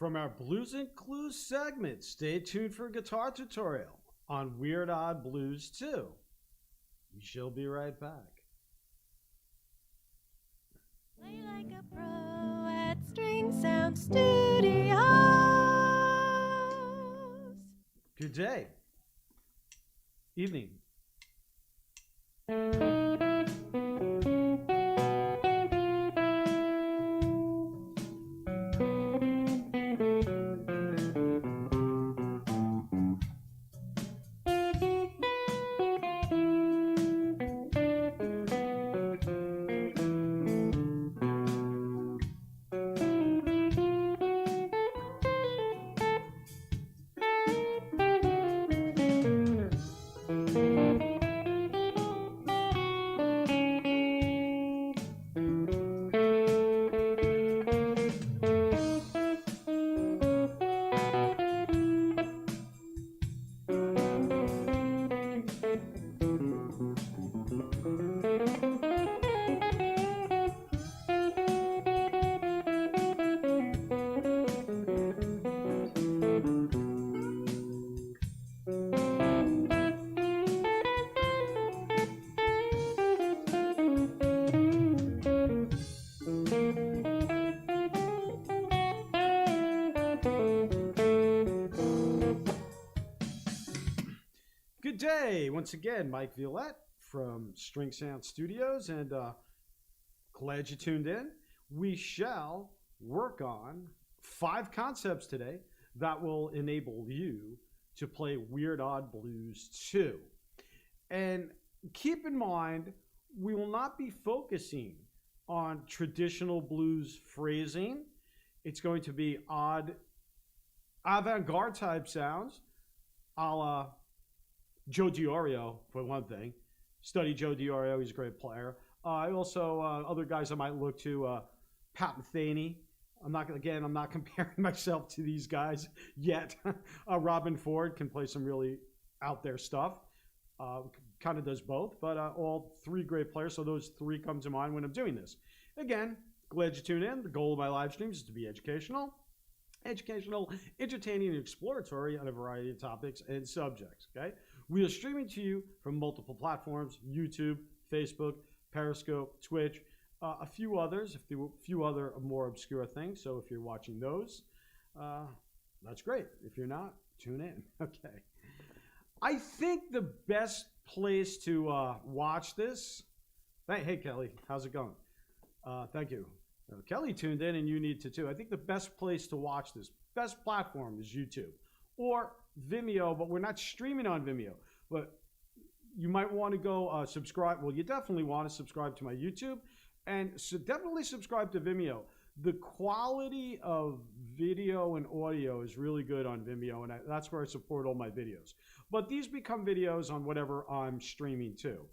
From our Blues and Clues segment, stay tuned for a guitar tutorial on Weird Odd Blues 2. We shall be right back. Play like a pro at String Sound Studios. Good day. Evening. Good day. Once again, Mike Violette from String Sound Studios, and glad you tuned in. We shall work on 5 concepts today that will enable you to play Weird Odd Blues 2. And keep in mind, we will not be focusing on traditional blues phrasing. It's going to be odd, avant-garde type sounds, a la Joe Diorio, for one thing. Study Joe Diorio, he's a great player. I also, other guys I might look to, Pat Metheny. I'm not comparing myself to these guys yet. Robben Ford can play some really out there stuff. Kind of does both, but all 3 great players. So those 3 come to mind when I'm doing this. Again, glad you tuned in. The goal of my live streams is to be educational, entertaining, and exploratory on a variety of topics and subjects. Okay. We are streaming to you from multiple platforms: YouTube, Facebook, Periscope, Twitch, a few others, a few other more obscure things. So if you're watching those, that's great. If you're not, tune in. Okay. I think the best place to watch this. Hey, Kelly, how's it going? Thank you. Kelly tuned in, and you need to too. I think the best place to watch this, best platform, is YouTube or Vimeo, but we're not streaming on Vimeo. But you might want to go subscribe. Well, you definitely want to subscribe to my YouTube, and so definitely subscribe to Vimeo. The quality of video and audio is really good on Vimeo, and that's where I support all my videos. But these become videos on whatever I'm streaming to,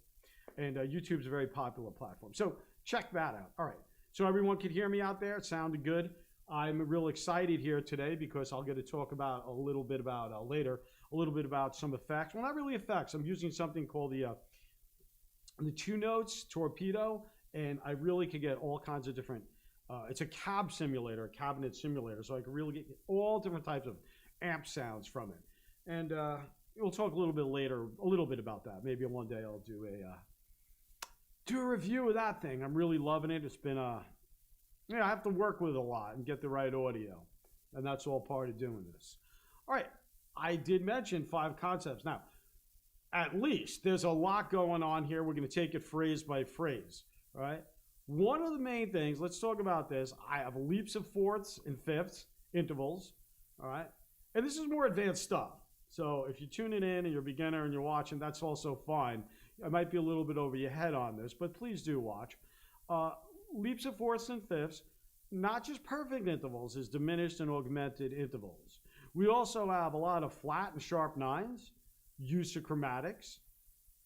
and YouTube's a very popular platform. So check that out. All right. So everyone can hear me out there. It sounded good. I'm real excited here today because I'll get to talk about a little bit about later, a little bit about some effects. Well, not really effects. I'm using something called the 2 Notes Torpedo, and I really can get all kinds of different. It's a cab simulator, a cabinet simulator, so I can really get all different types of amp sounds from it. And we'll talk a little bit later, a little bit about that. Maybe one day I'll do a review of that thing. I'm really loving it. It's been I have to work with it a lot and get the right audio, and that's all part of doing this. All right, I did mention 5 concepts. Now, at least there's a lot going on here. We're going to take it phrase by phrase. All right. One of the main things. Let's talk about this. I have leaps of fourths and fifths, intervals. All right, and this is more advanced stuff. So if you're tuning in and you're a beginner and you're watching, that's also fine. I might be a little bit over your head on this, but please do watch. Leaps of fourths and fifths, not just perfect intervals, is diminished and augmented intervals. We also have a lot of flat and sharp nines, use of chromatics,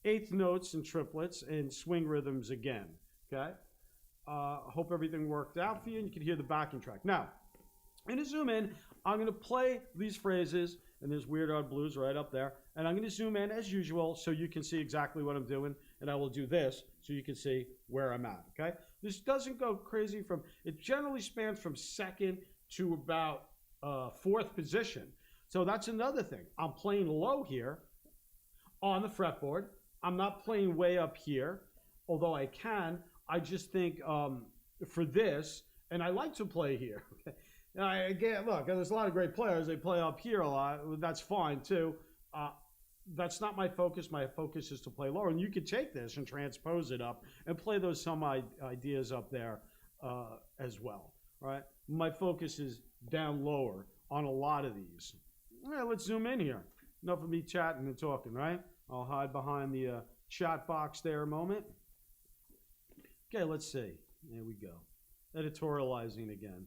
eighth notes and triplets, and swing rhythms again. Okay? Hope everything worked out for you and you can hear the backing track. Now, I'm going to zoom in. I'm going to play these phrases, and there's Weird Odd Blues right up there. And I'm going to zoom in as usual so you can see exactly what I'm doing. And I will do this so you can see where I'm at, okay? This doesn't go crazy it generally spans from second to about fourth position. So that's another thing. I'm playing low here on the fretboard. I'm not playing way up here, although I can. I just think for this, and I like to play here. Again, look, there's a lot of great players. They play up here a lot. That's fine too. That's not my focus. My focus is to play lower. And you could take this and transpose it up and play those some ideas up there as well. Right? My focus is down lower on a lot of these. All right, let's zoom in here. Enough of me chatting and talking, right? I'll hide behind the chat box there a moment. Okay, let's see. There we go. Editorializing again.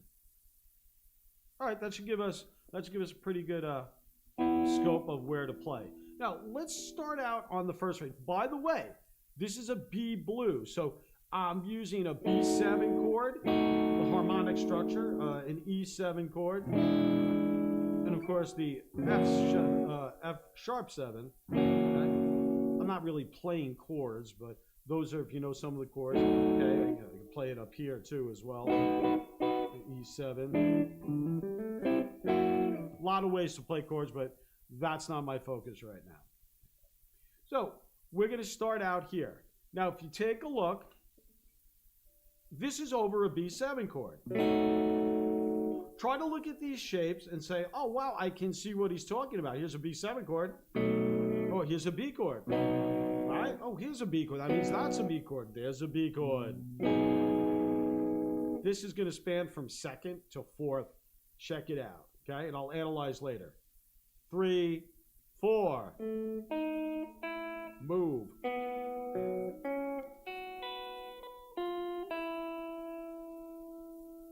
All right, that should give us a pretty good scope of where to play. Now, let's start out on the first rate. By the way, this is a B blues, so I'm using a B7 chord, the harmonic structure, an E7 chord, and of course the F sharp 7. Okay? I'm not really playing chords, but those are, if you know some of the chords. Okay, you can play it up here too as well. E7. A lot of ways to play chords, but that's not my focus right now. So we're going to start out here. Now, if you take a look, this is over a B7 chord. Try to look at these shapes and say, oh, wow, I can see what he's talking about. Here's a B7 chord. Oh, here's a B chord. Right? Oh, here's a B chord. That means that's a B chord. There's a B chord. This is going to span from second to fourth. Check it out. Okay? And I'll analyze later. 3, 4. Move.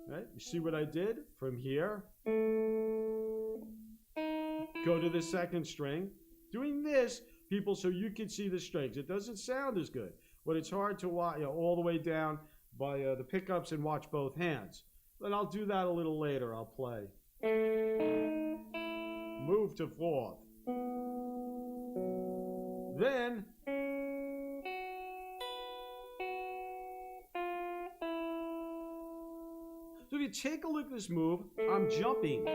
Right? You see what I did? From here, go to the second string. Doing this, people, so you can see the strings. It doesn't sound as good, but it's hard to watch, all the way down by the pickups and watch both hands. But I'll do that a little later. I'll play. Move to fourth. Then so if you take a look at this move, I'm jumping.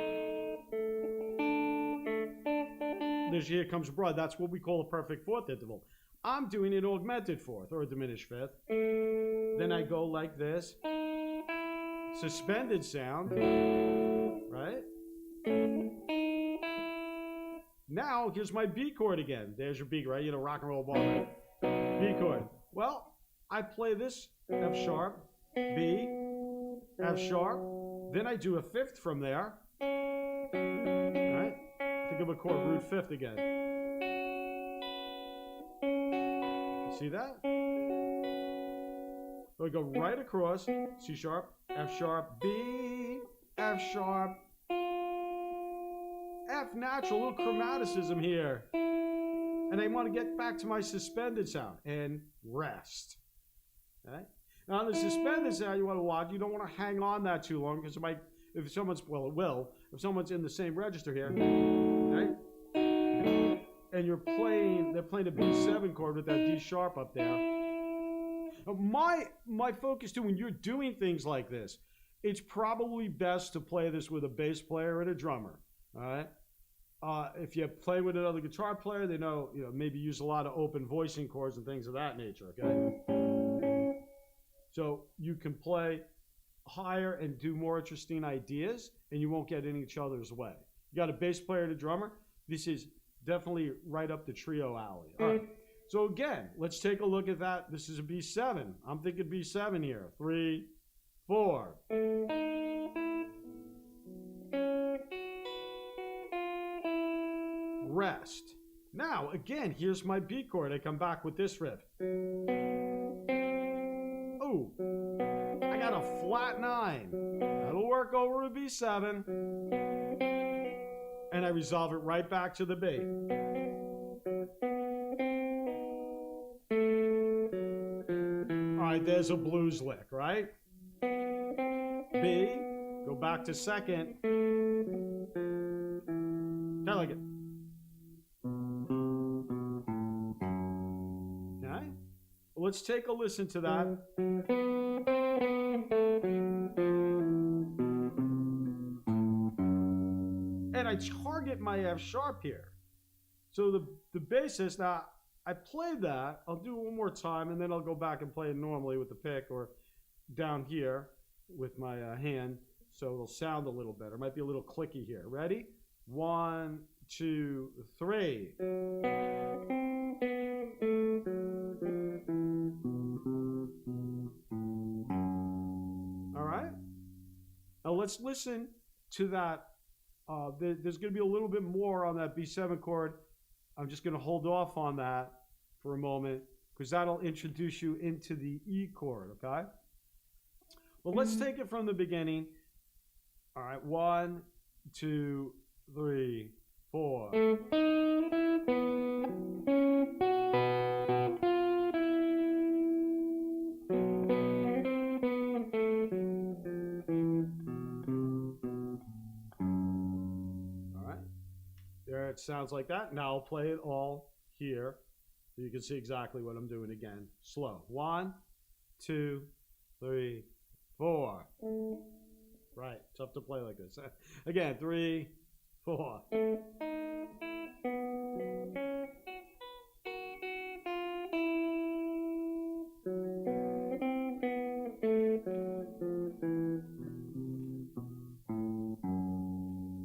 Here comes abroad. That's what we call a perfect fourth interval. I'm doing an augmented fourth or a diminished fifth. Then I go like this. Suspended sound. Right? Now, here's my B chord again. There's your B, right? You know, rock and roll ball. Right? B chord. Well, I play this F sharp, B, F sharp. Then I do a fifth from there. Right? Think of a chord, root fifth again. See that? So I go right across, C sharp, F sharp, B, F sharp, F natural, a little chromaticism here. And I want to get back to my suspended sound and rest. Okay? Now on the suspended sound you want to watch, you don't want to hang on that too long because it might, if someone's, well it will, if someone's in the same register here, okay? And they're playing a B7 chord with that D sharp up there. My focus too, when you're doing things like this, it's probably best to play this with a bass player and a drummer. All right. If you play with another guitar player, they know, maybe use a lot of open voicing chords and things of that nature. Okay. So you can play higher and do more interesting ideas, and you won't get in each other's way. You got a bass player and a drummer. This is definitely right up the trio alley. All right. So again, let's take a look at that. This is a B7. I'm thinking B7 here. 3, 4. Rest. Now, again, here's my B chord. I come back with this riff. Oh, I got a flat 9. That'll work over a B7. And I resolve it right back to the B. All right, there's a blues lick, right? B, go back to second. Kind of like it. Okay? Well, let's take a listen to that. I target my F sharp here. So the bassist, now I played that, I'll do it one more time, and then I'll go back and play it normally with the pick or down here with my hand, so it'll sound a little better. It might be a little clicky here. Ready? 1, 2, 3. All right? Now let's listen to that. There's going to be a little bit more on that B7 chord. I'm just going to hold off on that for a moment because that'll introduce you into the E chord, okay? Well, let's take it from the beginning. All right, 1, 2, 3, 4. There it sounds like that. Now I'll play it all here so you can see exactly what I'm doing again. Slow. 1, 2, 3, 4. Right. Tough to play like this. Again, 3, 4.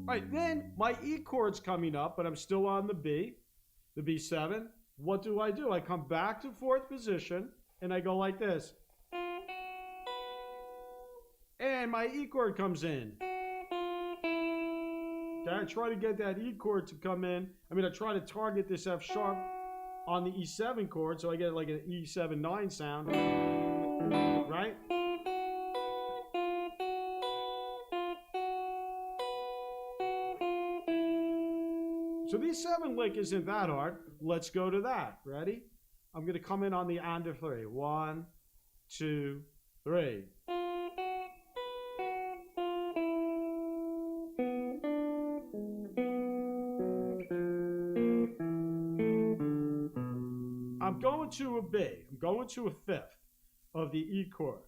Right, then my E chord's coming up, but I'm still on the B7. What do? I come back to fourth position, and I go like this. And my E chord comes in. Okay, I try to get that E chord to come in. I mean, I try to target this F sharp on the E7 chord, so I get like an E7-9 sound, right? So the E7 lick isn't that hard. Let's go to that. Ready? I'm going to come in on the and of 3. 1, 2, 3. I'm going to a B. I'm going to a fifth of the E chord.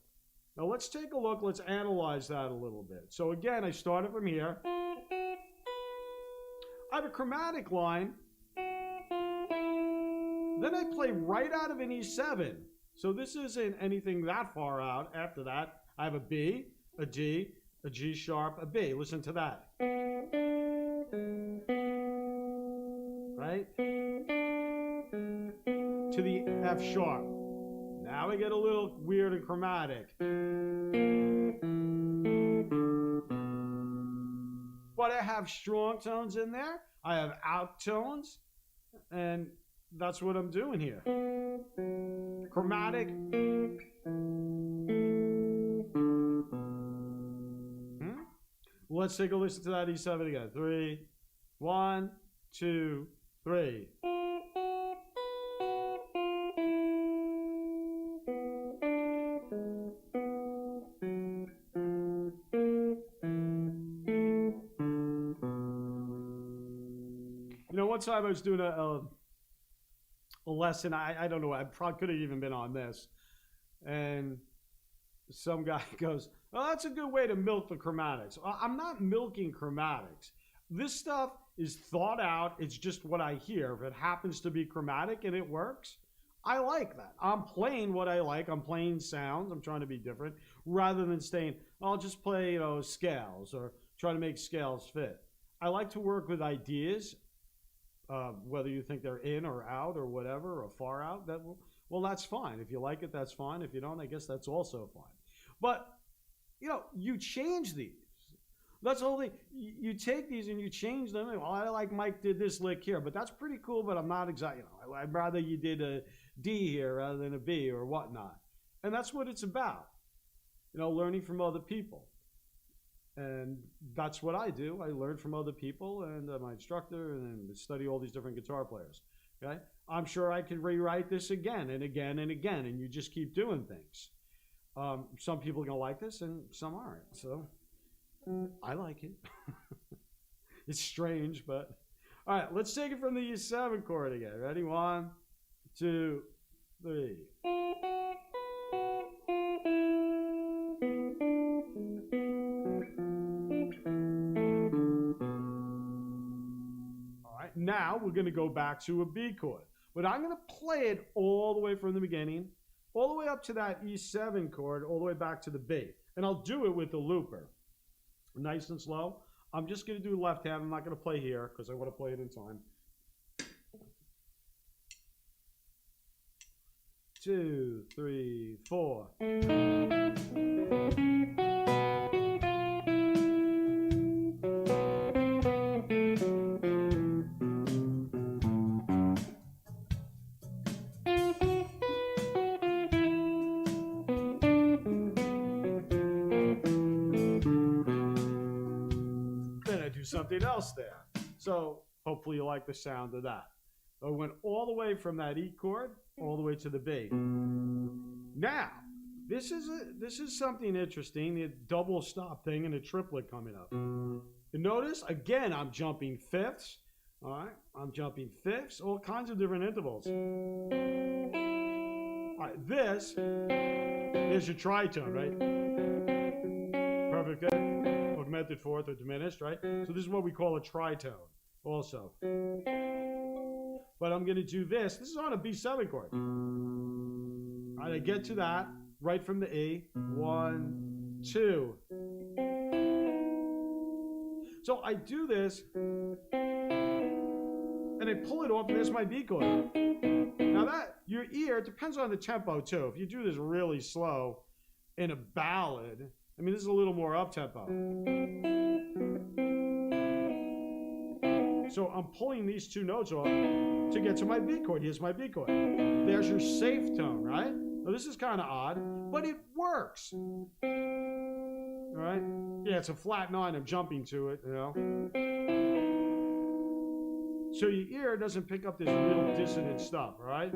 Now let's take a look. Let's analyze that a little bit. So again, I started from here. I have a chromatic line. Then I play right out of an E7. So this isn't anything that far out. After that, I have a B, a D, a G sharp, a B. Listen to that. Right? To the F sharp. Now I get a little weird and chromatic. But I have strong tones in there. I have out tones. And that's what I'm doing here. Chromatic. Let's take a listen to that E7 again. 3, 1, 2, 3. You know, one time I was doing a lesson. I don't know. I probably could have even been on this. And some guy goes, "Oh, that's a good way to milk the chromatics." I'm not milking chromatics. This stuff is thought out. It's just what I hear. If it happens to be chromatic and it works, I like that. I'm playing what I like. I'm playing sounds. I'm trying to be different rather than saying, I'll just play, you know, scales or try to make scales fit. I like to work with ideas. Whether you think they're in or out or whatever, or far out, well, that's fine. If you like it, that's fine. If you don't, I guess that's also fine. But, you know, you change these. That's the whole thing. You take these and you change them. Well, I like Mike did this lick here, but that's pretty cool, but I'm not exactly, you know, I'd rather you did a D here rather than a B or whatnot. And that's what it's about, you know, learning from other people. And that's what I do. I learn from other people and my instructor and study all these different guitar players. Okay? I'm sure I could rewrite this again and again and again, and you just keep doing things. Some people are going to like this and some aren't. So I like it. It's strange, but all right, let's take it from the E7 chord again. Ready? 1, 2, 3. Now we're going to go back to a B chord. But I'm going to play it all the way from the beginning, all the way up to that E7 chord, all the way back to the B. And I'll do it with the looper. Nice and slow. I'm just going to do left hand. I'm not going to play here because I want to play it in time. 2, 3, 4. Then I do something else there. So hopefully you like the sound of that. I went all the way from that E chord all the way to the B. Now, this is something interesting, the double stop thing and a triplet coming up. You notice, again, I'm jumping fifths. All right, I'm jumping fifths, all kinds of different intervals. All right, this is your tritone, right? Perfect fifth, augmented fourth or diminished, right? So this is what we call a tritone also. But I'm going to do this. This is on a B7 chord. All right, I get to that right from the E. 1, 2. So I do this, and I pull it off, and there's my B chord. Now that, your ear, it depends on the tempo too. If you do this really slow in a ballad, I mean, this is a little more up-tempo. So I'm pulling these two notes off to get to my B chord. Here's my B chord. There's your safe tone, right? Now this is kind of odd, but it works. All right? Yeah, it's a flat 9. I'm jumping to it, you know. So your ear doesn't pick up this real dissonant stuff, all right?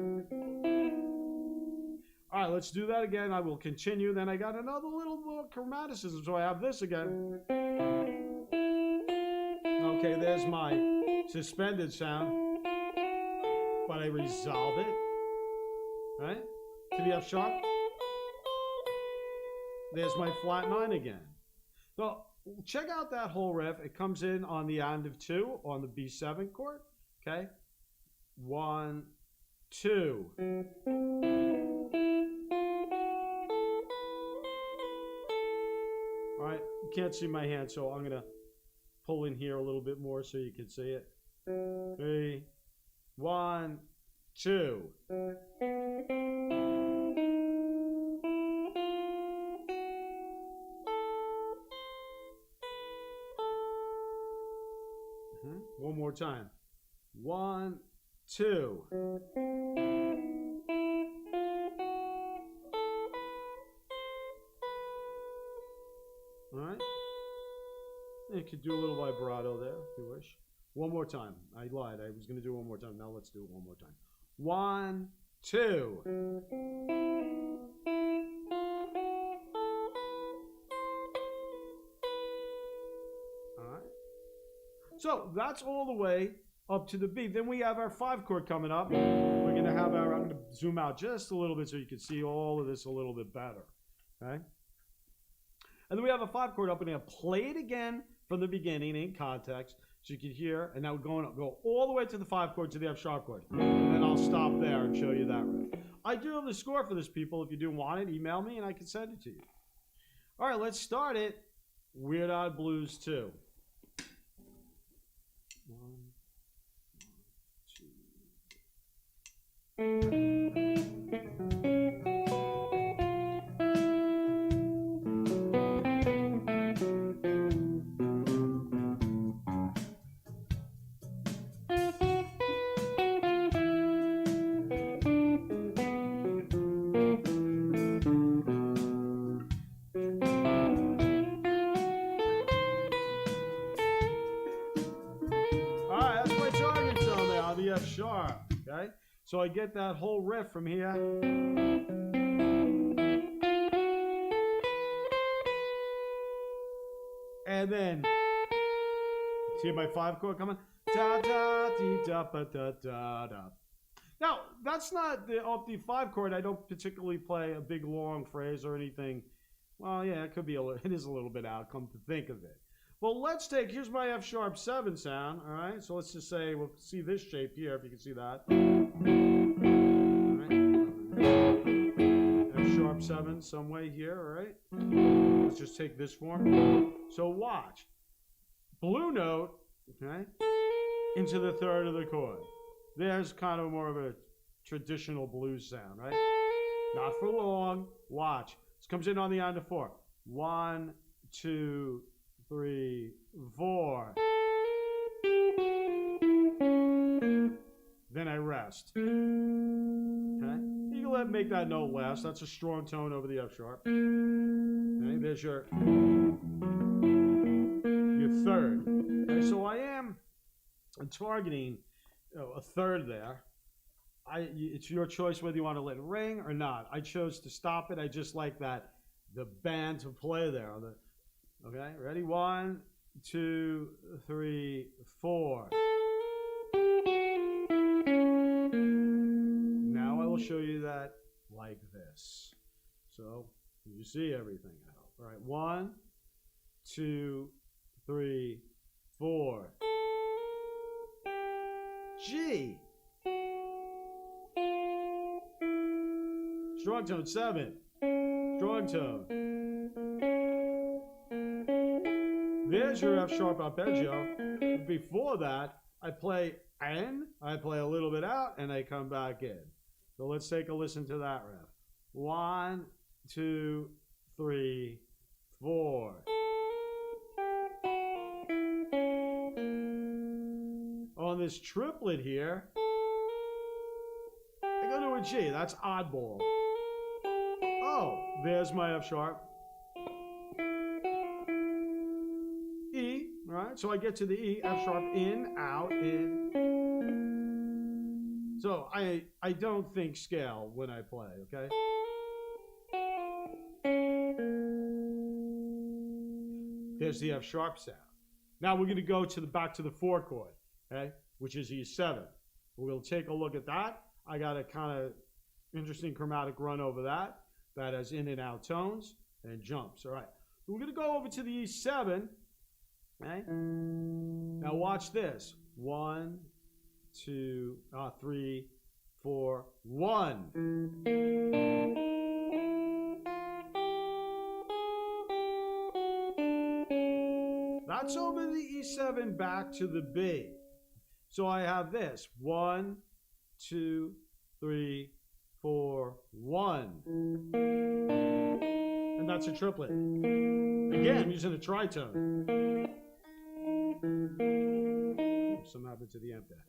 All right, let's do that again. I will continue. Then I got another little more chromaticism, so I have this again. Okay, there's my suspended sound, but I resolve it, right, to the F sharp. There's my flat 9 again. So check out that whole riff. It comes in on the end of 2 on the B7 chord, okay? 1, 2. All right, you can't see my hand, so I'm gonna pull in here a little bit more so you can see it. 3, 1, 2. One more time. 1, 2. All right. You could do a little vibrato there if you wish. One more time. I lied. I was going to do it one more time. Now let's do it one more time. 1, 2. All right. So that's all the way up to the B. Then we have our 5 chord coming up. We're going to have our, I'm going to zoom out just a little bit so you can see all of this a little bit better. Okay. And then we have a 5 chord up, and I'm going to play it again from the beginning in context so you can hear. And now we're going to go all the way to the 5 chord to the F sharp chord. And then I'll stop there and show you that riff. I do have the score for this, people. If you do want it, email me and I can send it to you. All right, let's start it. Weird Odd Blues 2. 1, 2. F sharp, okay? So I get that whole riff from here. And then, see my 5 chord coming? Da da dee da ba da da da. Now, that's not the off the 5 chord. I don't particularly play a big long phrase or anything. Well, yeah, it could be it is a little bit out, come to think of it. Well, let's take, here's my F sharp 7 sound, all right? So let's just say, we'll see this shape here, if you can see that. All right. F sharp 7 some way here, all right? Let's just take this form. So watch. Blue note, okay, into the third of the chord. There's kind of more of a traditional blues sound, right? Not for long. Watch. This comes in on the end of 4. 1, 2, 3, 4. Then I rest. Okay? You can make that note last. That's a strong tone over the F sharp. Okay? There's your third. Okay? So I am targeting a third there. It's your choice whether you want to let it ring or not. I chose to stop it. I just like that the band to play there. Okay, ready? 1, 2, 3, 4. Now I will show you that like this. So you see everything, I hope. All right, 1, 2, 3, 4. G. Strong tone 7. Strong tone. There's your F sharp arpeggio. Before that, I play in, I play a little bit out, and I come back in. So let's take a listen to that riff. 1, 2, 3, 4. On this triplet here, I go to a G. That's oddball. Oh, there's my F sharp. E, right? So I get to the E, F sharp, in, out, in. So I don't think scale when I play, okay? There's the F sharp sound. Now we're going to go to back to the 4 chord, okay? Which is E7. We'll take a look at that. I got a kind of interesting chromatic run over that. That has in and out tones and jumps. All right. We're going to go over to the E7. Okay? Now watch this. 1, 2, 3, 4, 1. That's over the E7 back to the B. So I have this. 1, 2, 3, 4, 1. And that's a triplet. Again, I'm using a tritone. Something happened to the amp there.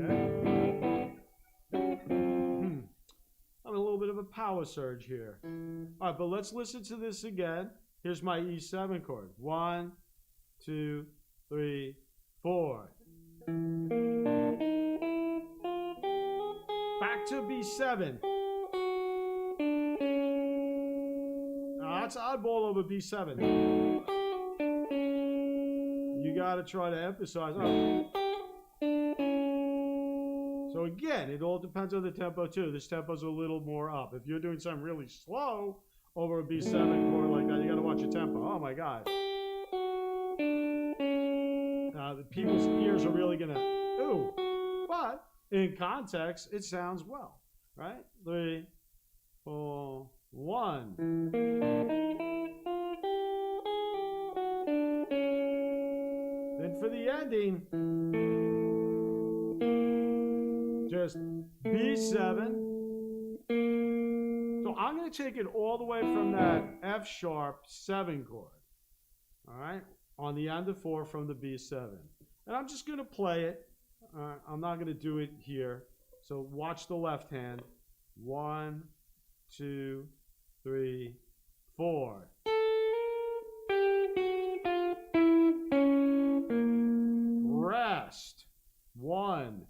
Okay. I'm a little bit of a power surge here. All right, but let's listen to this again. Here's my E7 chord. 1, 2, 3, 4. Back to B7. Now that's oddball over B7. You got to try to emphasize. Oh. So again, it all depends on the tempo too. This tempo's a little more up. If you're doing something really slow over a B7 chord like that, you got to watch your tempo. Oh my God. The people's ears are really gonna ooh, but in context, it sounds well, right? 3, 4, 1. Then for the ending, just B7. So I'm going to take it all the way from that F sharp 7 chord, all right, on the end of 4 from the B7. And I'm just going to play it. I'm not going to do it here. So watch the left hand. 1, 2, 3, 4. Rest. 1.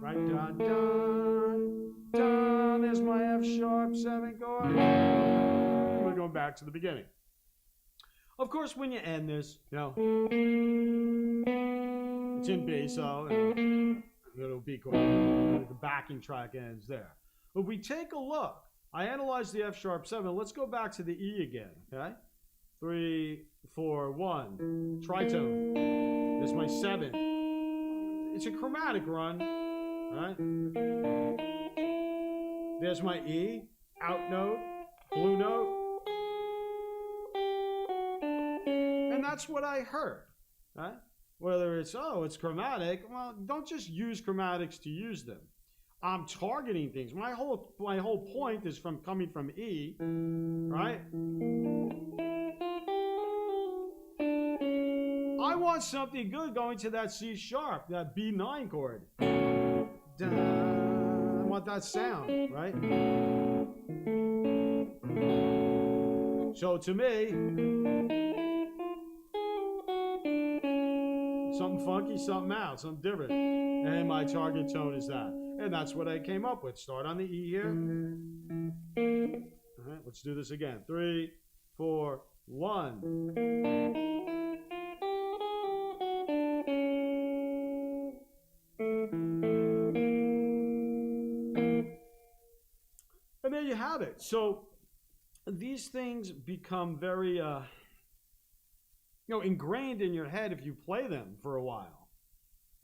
Right, dun, dun, dun. There's my F sharp 7 chord. And we're going back to the beginning. Of Of course, when you end this, it's in bass, so it'll be chord. The backing track ends there. But we take a look. I analyzed the F sharp 7. Let's go back to the E again, okay? 3, 4, 1. Tritone. There's my 7. It's a chromatic run, right? There's my E, out note, blue note. And that's what I heard, right? Whether it's chromatic, well, don't just use chromatics to use them. I'm targeting things. My whole point is coming from E, right? I want something good going to that C sharp, that B9 chord. I want that sound, right? So to me, something funky, something out, something different. And my target tone is that. And that's what I came up with. Start on the E here. All right, let's do this again. 3, 4, 1. And there you have it. So these things become very ingrained in your head if you play them for a while.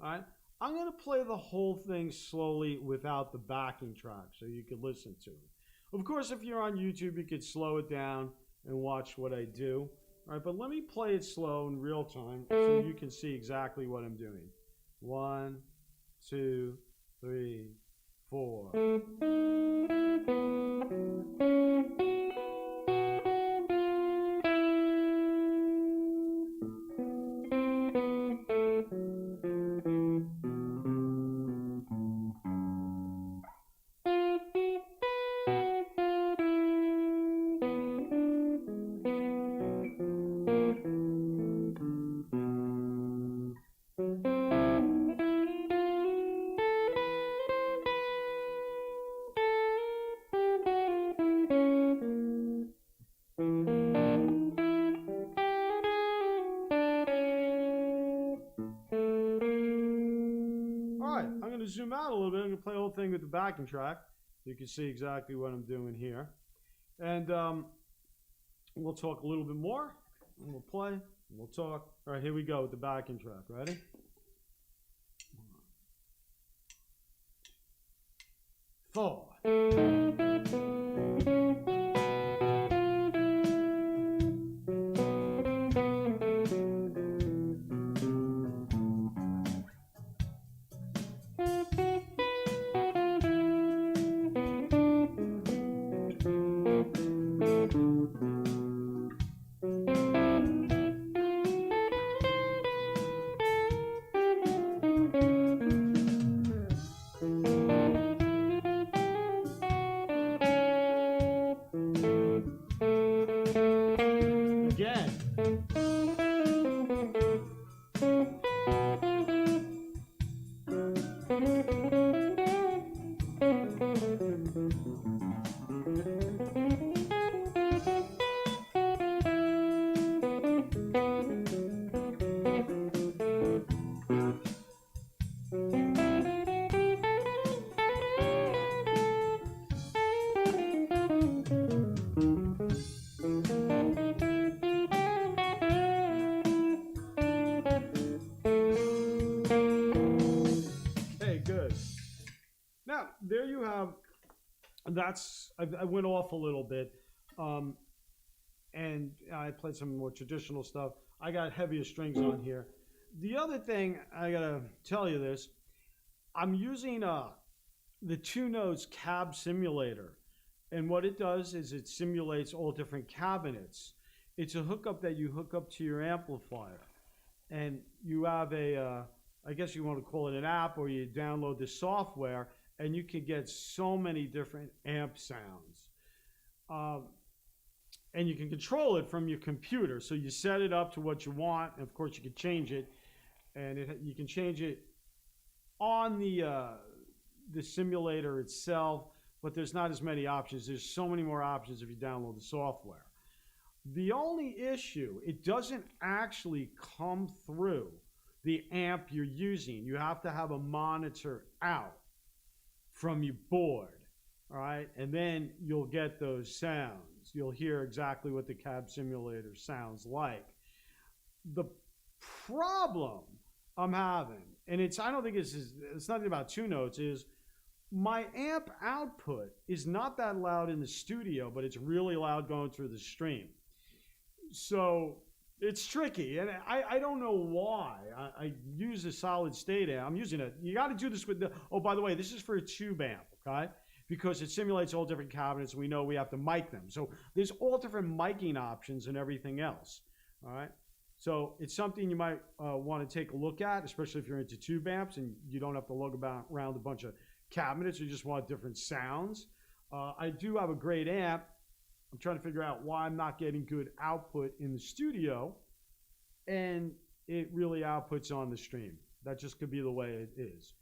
All right? I'm going to play the whole thing slowly without the backing track so you can listen to it. Of course, if you're on YouTube, you could slow it down and watch what I do. All right, but let me play it slow in real time so you can see exactly what I'm doing. 1, 2, 3, 4. Zoom out a little bit. I'm going to play the whole thing with the backing track so you can see exactly what I'm doing here. And we'll talk a little bit more. And we'll play. And we'll talk. All right, here we go with the backing track. Ready? 4. There you have, I went off a little bit, and I played some more traditional stuff. I got heavier strings on here. The other thing, I gotta tell you this, I'm using the 2 Notes cab simulator, and what it does is it simulates all different cabinets. It's a hookup that you hook up to your amplifier, and you have I guess you want to call it an app, or you download the software, and you can get so many different amp sounds. And you can control it from your computer. So you set it up to what you want, and of course you can change it. And you can change it on the simulator itself, but there's not as many options. There's so many more options if you download the software. The only issue, it doesn't actually come through the amp you're using. You have to have a monitor out from your board, all right? And then you'll get those sounds. You'll hear exactly what the cab simulator sounds like. The problem I'm having, and I don't think it's nothing about two notes, is my amp output is not that loud in the studio, but it's really loud going through the stream. So it's tricky, and I don't know why. I use a solid state amp. I'm using it. You got to do this with the, oh, by the way, this is for a tube amp, okay? Because it simulates all different cabinets. We know we have to mic them. So there's all different miking options and everything else, all right? So it's something you might want to take a look at, especially if you're into tube amps and you don't have to lug around a bunch of cabinets. You just want different sounds. I do have a great amp. I'm trying to figure out why I'm not getting good output in the studio, and it really outputs on the stream. That just could be the way it is.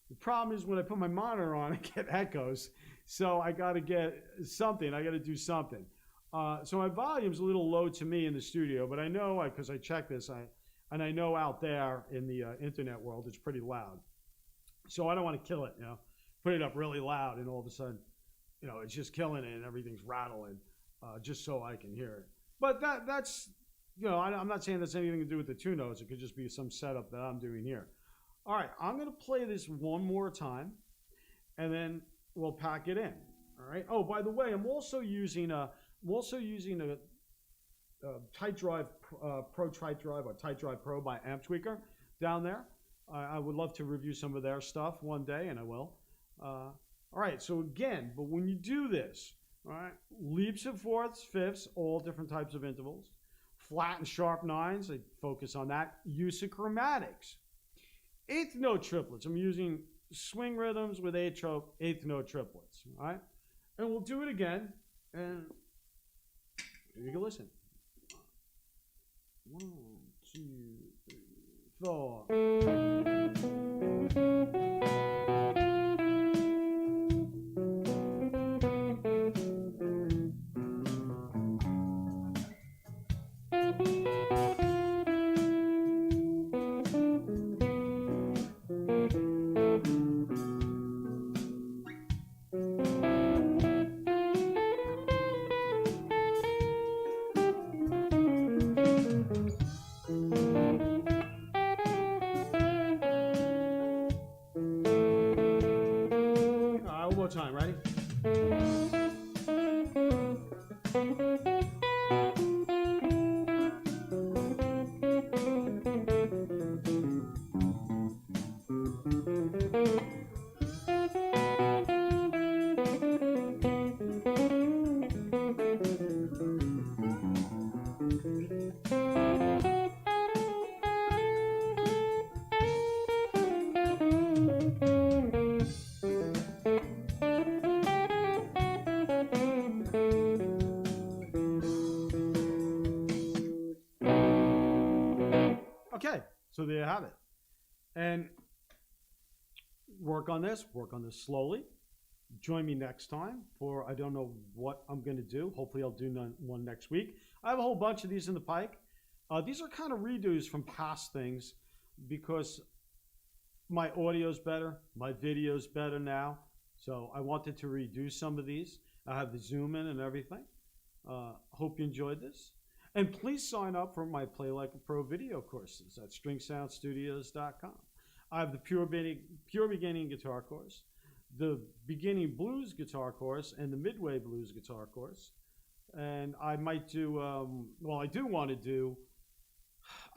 The problem is when I put my monitor on, I get echoes. So I got to get something. I got to do something. So my volume's a little low to me in the studio, but I know, because I checked this, and I know out there in the internet world, it's pretty loud. So I don't want to kill it, put it up really loud, and all of a sudden, it's just killing it and everything's rattling. Just so I can hear it. But that's, I'm not saying that's anything to do with the two notes. It could just be some setup that I'm doing here. All right, I'm going to play this one more time, and then we'll pack it in. All right. Oh, by the way, I'm also using a Tight Drive Pro Tight Drive or Tight Drive Pro by Amp Tweaker down there. I would love to review some of their stuff one day, and I will. All right. So again, but when you do this. All right, leaps and fourths, fifths, all different types of intervals. Flat and sharp nines, I focus on that. Use of chromatics. Eighth note triplets. I'm using swing rhythms with eighth note triplets. All right, and we'll do it again. And you can listen. 1, 2, 3, 4. Time, ready? Okay, so there you have it. And work on this slowly. Join me next time for, I don't know what I'm going to do. Hopefully I'll do one next week. I have a whole bunch of these in the pike. These are kind of redos from past things because my audio's better, my video's better now. So I wanted to redo some of these. I have the zoom in and everything. Hope you enjoyed this. And please sign up for my Play Like a Pro video courses at stringsoundstudios.com. I have the Pure Beginning Guitar course, the Beginning Blues Guitar course, and the Midway Blues Guitar course. And I might do, I do want to do,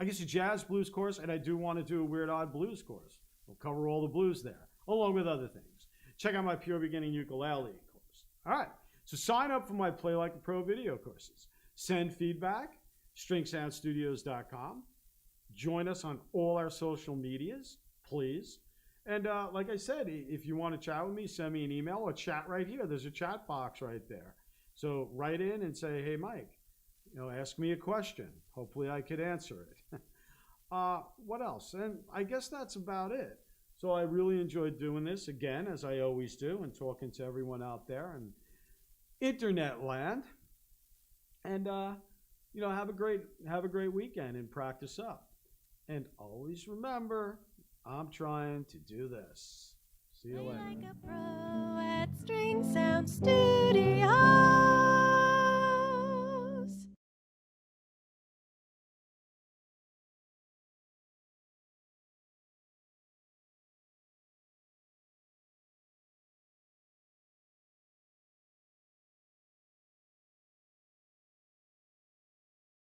I guess, a Jazz Blues course, and I do want to do a Weird Odd Blues course. We'll cover all the blues there, along with other things. Check out my Pure Beginning Ukulele course. All right, so sign up for my Play Like a Pro video courses. Send feedback, stringsoundstudios.com. Join us on all our social medias, please. And like I said, if you want to chat with me, send me an email or chat right here. There's a chat box right there. So write in and say, hey, Mike, ask me a question. Hopefully I could answer it. What else? And I guess that's about it. So I really enjoyed doing this again, as I always do, and talking to everyone out there in internet land. And have a great weekend and practice up. And always remember, I'm trying to do this. See you Play later. like a pro at String Sound Studio.